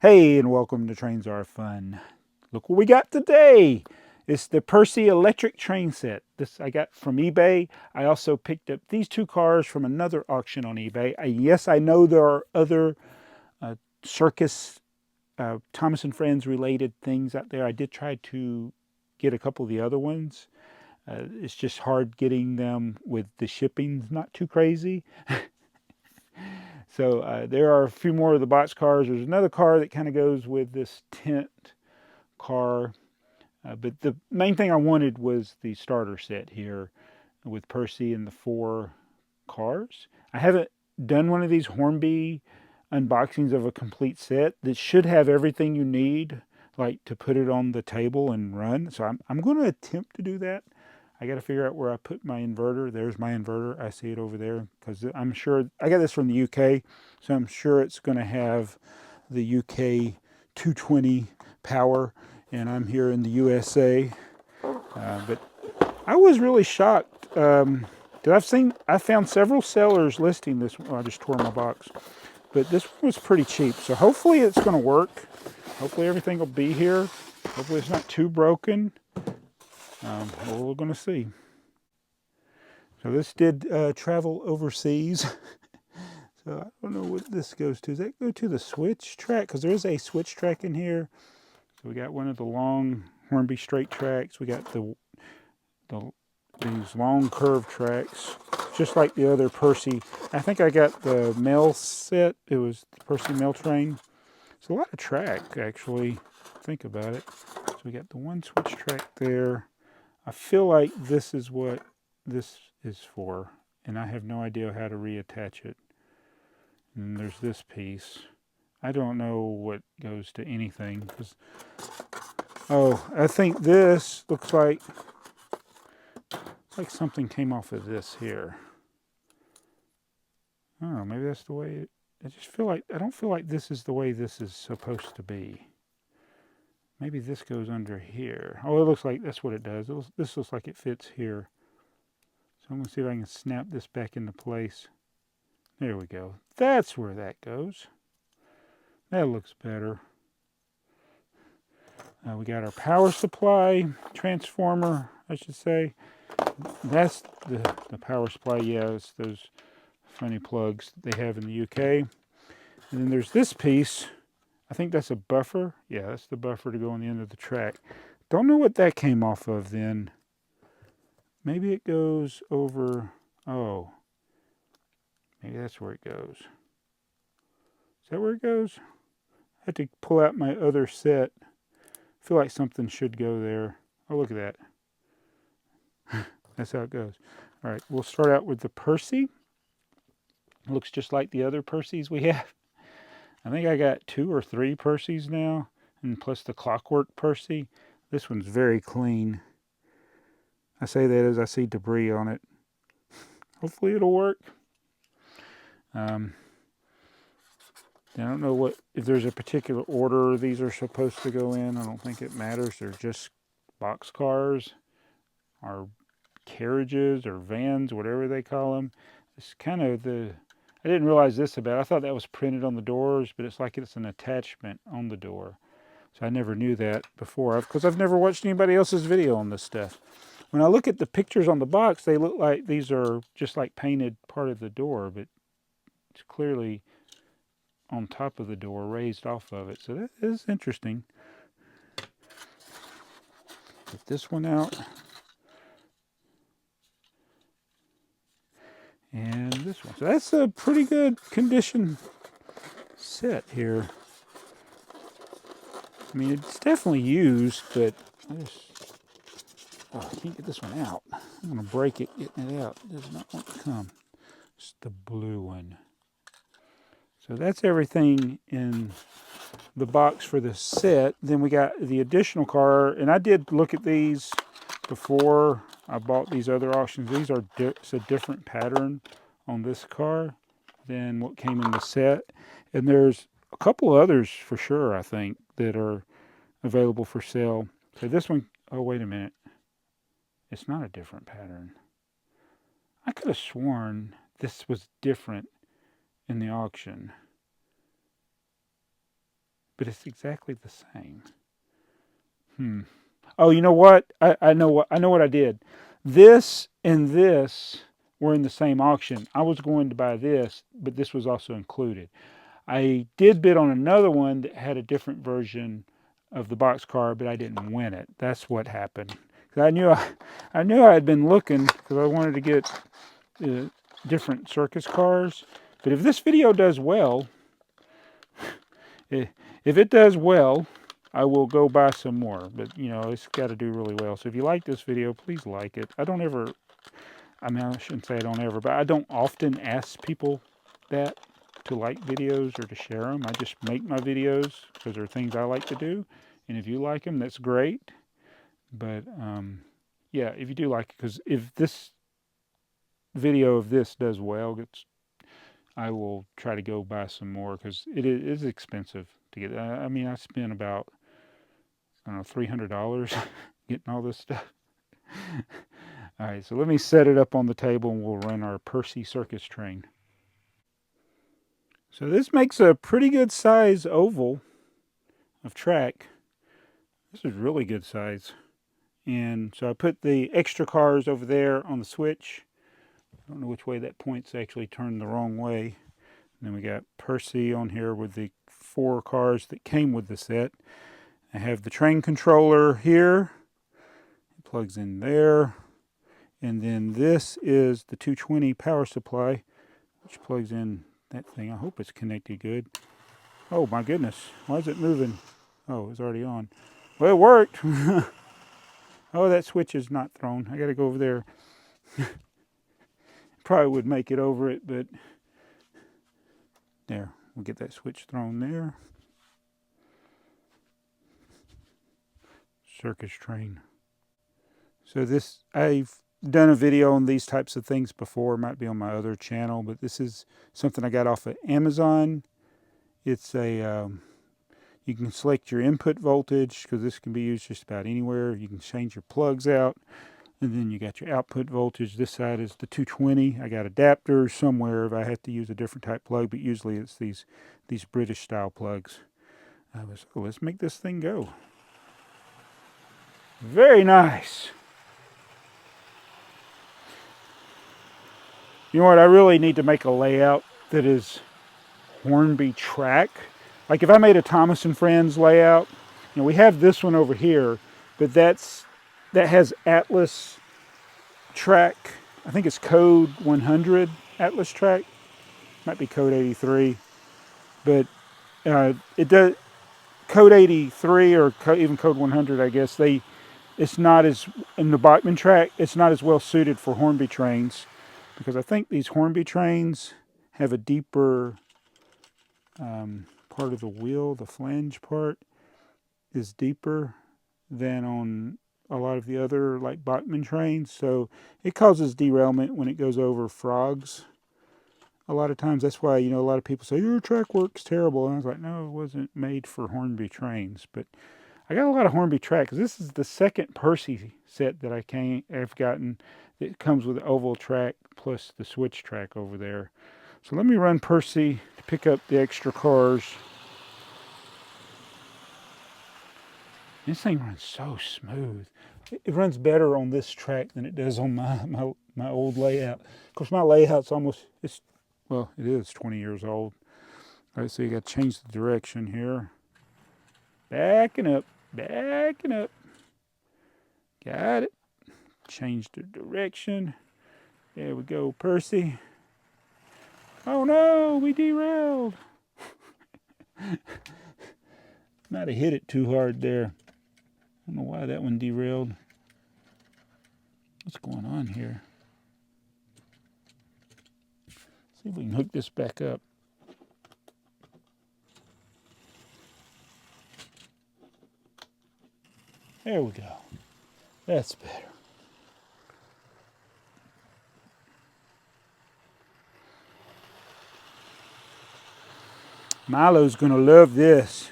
Hey, and welcome to Trains Are Fun. Look what we got today. It's the Percy electric train set. This I got from eBay. I also picked up these two cars from another auction on eBay. Yes, I know there are other uh, circus, Thomas and Friends related things out there. I did try to get a couple of the other ones. It's just hard getting them with the shipping not too crazy. So there are a few more of the box cars. There's another car that kind of goes with this tent car. But the main thing I wanted was the starter set here with Percy and the four cars. I haven't done one of these Hornby unboxings of a complete set that should have everything you need, like to put it on the table and run. So I'm going to attempt to do that. I got to figure out where I put my inverter. There's my inverter. I see it over there because I'm sure I got this from the UK, so I'm sure it's going to have the UK 220 power, and I'm here in the USA. But I was really shocked. I found several sellers listing this. Oh, I just tore my box, but this one was pretty cheap. So hopefully it's going to work. Hopefully everything will be here. Hopefully it's not too broken. Well, we're going to see. So this did travel overseas. So I don't know what this goes to. Does that go to the switch track? Because there is a switch track in here. So we got one of the long Hornby straight tracks. We got these long curved tracks, just like the other Percy. I think I got the mail set. It was the Percy mail train. It's a lot of track, actually. Think about it. So we got the one switch track there. I feel like this is what this is for, and I have no idea how to reattach it. And there's this piece. I don't know what goes to anything. Oh, I think this looks like something came off of this here. I don't know, maybe that's the way I just feel like, I don't feel like this is the way this is supposed to be. Maybe this goes under here. Oh, it looks like that's what it does. This looks like it fits here. So I'm going to see if I can snap this back into place. There we go. That's where that goes. That looks better. We got our power supply, transformer, I should say. That's the power supply. Yeah, it's those funny plugs they have in the UK. And then there's this piece. I think that's a buffer. Yeah, that's the buffer to go on the end of the track. Don't know what that came off of then. Maybe it goes over. Oh, maybe that's where it goes. Is that where it goes? I had to pull out my other set. I feel like something should go there. Oh, look at that. That's how it goes. All right, we'll start out with the Percy. It looks just like the other Percys we have. I think I got 2 or 3 Percys now, and plus the clockwork Percy. This one's very clean. I say that as I see debris on it. Hopefully it'll work. I don't know if there's a particular order these are supposed to go in. I don't think it matters. They're just box cars or carriages or vans, whatever they call them. It's kind of I didn't realize this about it. I thought that was printed on the doors, but it's like it's an attachment on the door. So I never knew that before, because I've never watched anybody else's video on this stuff. When I look at the pictures on the box, they look like these are just like painted part of the door, but it's clearly on top of the door, raised off of it. So that is interesting. Get this one out. And this one. So that's a pretty good condition set here. I mean, it's definitely used, but I can't get this one out. I'm going to break it getting it out. It does not want to come. It's the blue one. So that's everything in the box for the set. Then we got the additional car, and I did look at these before I bought these other auctions. These are it's a different pattern on this car than what came in the set, and there's a couple others for sure, I think, that are available for sale. So this one, oh wait a minute, it's not a different pattern. I could have sworn this was different in the auction. but it's exactly the same. Oh, you know what? I know what I did. This and this were in the same auction. I was going to buy this, but this was also included. I did bid on another one that had a different version of the boxcar, but I didn't win it. That's what happened. 'Cause I knew I had been looking because I wanted to get different circus cars. But if this video does well, if it does well, I will go buy some more. But you know, it's got to do really well. So if you like this video, please like it. I mean, I shouldn't say I don't ever, but I don't often ask people that to like videos or to share them. I just make my videos because they're things I like to do. And if you like them, that's great. But yeah, if you do like it, because if this video of this does well, I will try to go buy some more because it is expensive to get. I mean, I spent about, I don't know, $300 getting all this stuff. All right, so let me set it up on the table and we'll run our Percy Circus train. So this makes a pretty good size oval of track. This is really good size. And so I put the extra cars over there on the switch. I don't know which way that point's actually turned the wrong way. And then we got Percy on here with the 4 cars that came with the set. I have the train controller here. It plugs in there. And then this is the 220 power supply, which plugs in that thing. I hope it's connected good. Oh my goodness, why is it moving? Oh, it's already on. Well, it worked. Oh, that switch is not thrown. I gotta go over there. Probably would make it over it, but there, we'll get that switch thrown there. Circus train. So this, I've done a video on these types of things before. It might be on my other channel, but this is something I got off of Amazon. It's a, you can select your input voltage because this can be used just about anywhere. You can change your plugs out. And then you got your output voltage. This side is the 220. I got adapters somewhere if I have to use a different type plug, but usually it's these British style plugs. Let's make this thing go. Very nice. You know what? I really need to make a layout that is Hornby track. Like if I made a Thomas and Friends layout, you know, we have this one over here, but that has Atlas track. I think it's code 100 Atlas track. Might be code 83, but it does code 83 or even code 100. I guess it's not as in the Bachman track. It's not as well suited for Hornby trains because I think these Hornby trains have a deeper part of the wheel. The flange part is deeper than on a lot of the other like Bachman trains, so it causes derailment when it goes over frogs. A lot of times that's why, you know, a lot of people say your track work's terrible, and I was like, no, it wasn't made for Hornby trains. But I got a lot of Hornby track because this is the second Percy set that I've gotten that comes with the oval track plus the switch track over there. So let me run Percy to pick up the extra cars. This thing runs so smooth. It runs better on this track than it does on my old layout. Of course, my layout's it is 20 years old. All right, so you got to change the direction here. Backing up. Got it. Change the direction. There we go, Percy. Oh no, we derailed. Might have hit it too hard there. I don't know why that one derailed. What's going on here? See if we can hook this back up. There we go. That's better. Milo's going to love this.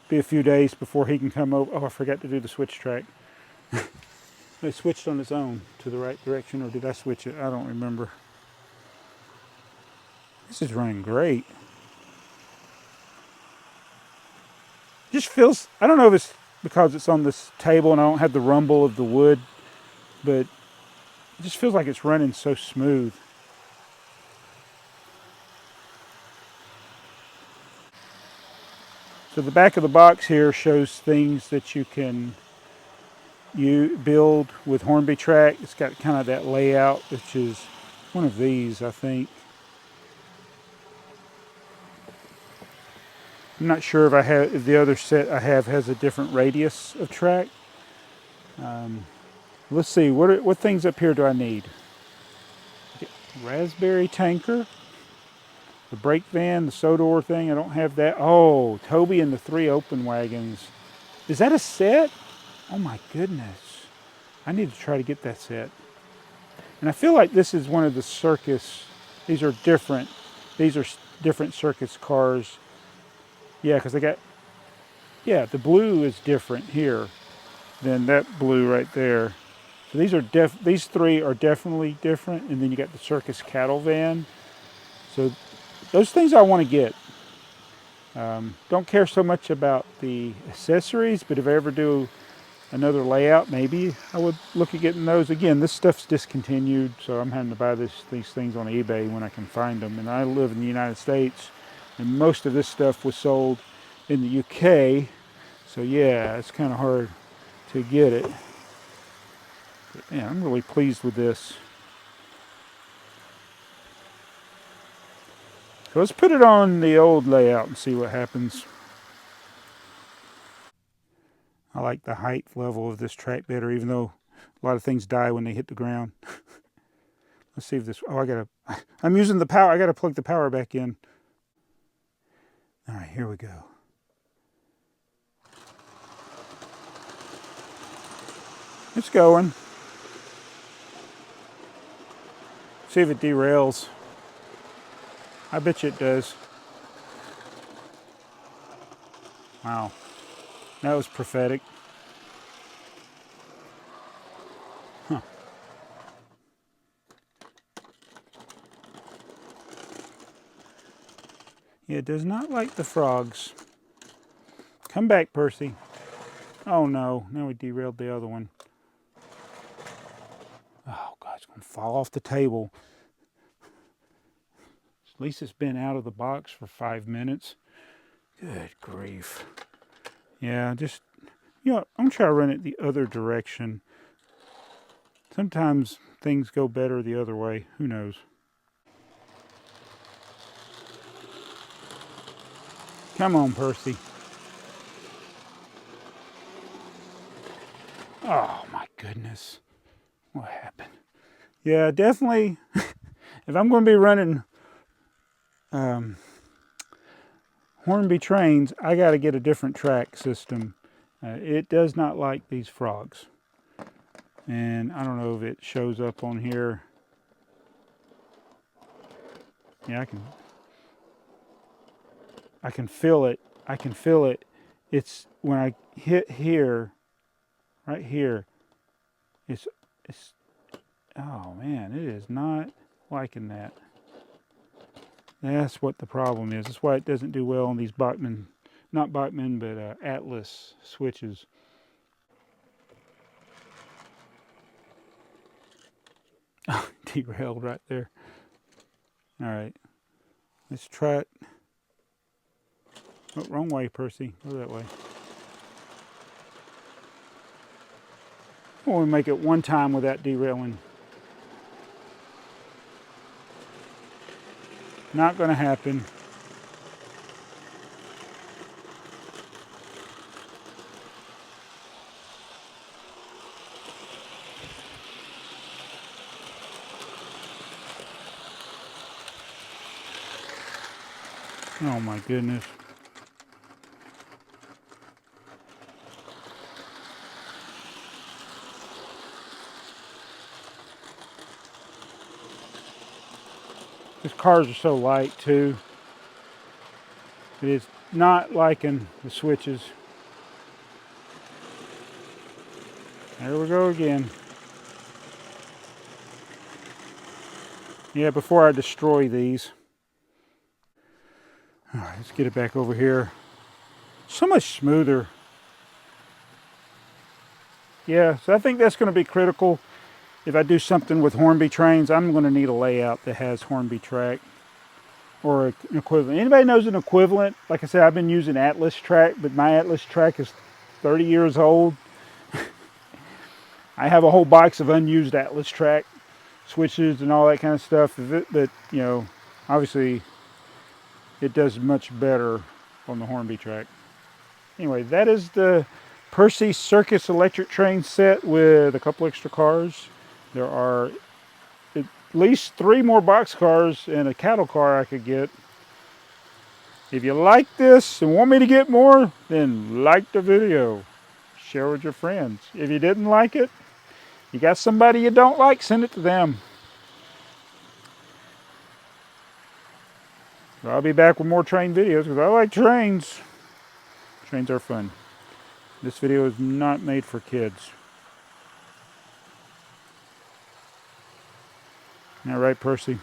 Be a few days before he can come over. Oh, I forgot to do the switch track. It switched on its own to the right direction, or did I switch it? I don't remember. This is running great. Just feels, I don't know if it's because it's on this table and I don't have the rumble of the wood, but it just feels like it's running so smooth. So the back of the box here shows things that you build with Hornby track. It's got kind of that layout, which is one of these, I think. I'm not sure if the other set I have has a different radius of track. Let's see, what things up here do I need? Raspberry tanker, the brake van, the Sodor thing. I don't have that. Oh, Toby and the 3 open wagons. Is that a set? Oh my goodness. I need to try to get that set. And I feel like this is one of the circus. These are different. These are different circus cars. Yeah, because yeah, the blue is different here than that blue right there. So these 3 are definitely different. And then you got the circus cattle van. So those things I want to get. Don't care so much about the accessories, but if I ever do another layout, maybe I would look at getting those. Again, this stuff's discontinued, so I'm having to buy these things on eBay when I can find them. And I live in the United States, and most of this stuff was sold in the UK. So yeah, it's kind of hard to get it. But yeah, I'm really pleased with this. So let's put it on the old layout and see what happens. I like the height level of this track better, even though a lot of things die when they hit the ground. Let's see if this, I'm using the power, I gotta plug the power back in. All right, here we go. It's going. See if it derails. I bet you it does. Wow, that was prophetic. Huh. Yeah, it does not like the frogs. Come back, Percy. Oh no, now we derailed the other one. Oh God, it's gonna fall off the table. At least it's been out of the box for 5 minutes. Good grief. Yeah, just, I'm gonna try to run it the other direction. Sometimes things go better the other way. Who knows? Come on, Percy. Oh my goodness. What happened? Yeah, definitely. If I'm going to be running Hornby Trains, I got to get a different track system. It does not like these frogs. And I don't know if it shows up on here. Yeah, I can feel it. I can feel it. It's when I hit here, right here, it's, oh man, it is not liking that. That's what the problem is. That's why it doesn't do well on these Bachmann, not Bachmann, but Atlas switches. Derailed right there. All right, let's try it. Oh, wrong way, Percy. Go that way. We'll make it one time without derailing. Not going to happen. Oh my goodness. These cars are so light too. It is not liking the switches. There we go again. Yeah, before I destroy these. All right, let's get it back over here. So much smoother. Yeah, so I think that's going to be critical. If I do something with Hornby trains, I'm going to need a layout that has Hornby track or an equivalent. Anybody knows an equivalent? Like I said, I've been using Atlas track, but my Atlas track is 30 years old. I have a whole box of unused Atlas track switches and all that kind of stuff. But, you know, obviously it does much better on the Hornby track. Anyway, that is the Percy Circus electric train set with a couple extra cars. There are at least 3 more box cars and a cattle car I could get. If you like this and want me to get more, then like the video. Share with your friends. If you didn't like it, you got somebody you don't like, send it to them. I'll be back with more train videos because I like trains. Trains are fun. This video is not made for kids. All right, Percy.